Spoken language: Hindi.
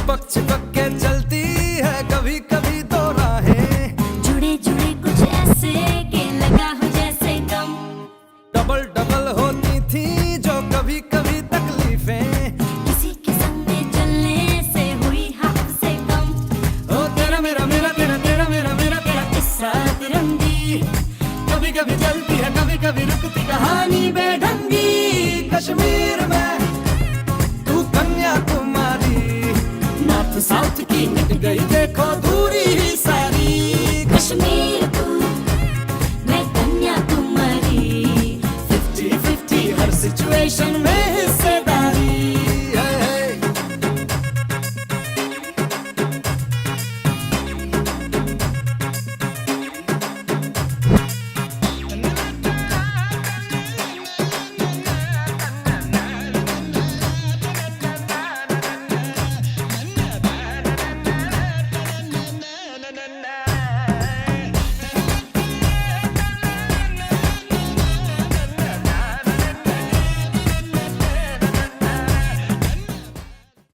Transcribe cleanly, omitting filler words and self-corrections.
चिपक चिपक के चलती है कभी कभी दो राहें, जुड़े जुड़े कुछ ऐसे के लगा हो जैसे गम। डबल डबल होती थी जो कभी कभी तकलीफें, किसी के संग में चलने से हुई हमसे कम। ओ तेरा मेरा मेरा तेरा तेरा मेरा मेरा तेरा किस्सा तिरंगी, कभी कभी चलती है कभी कभी रुकती कहानी बेढंगी। कश्मीर में तू कन्याकुमारी, नॉर्थ साउथ की मिट गई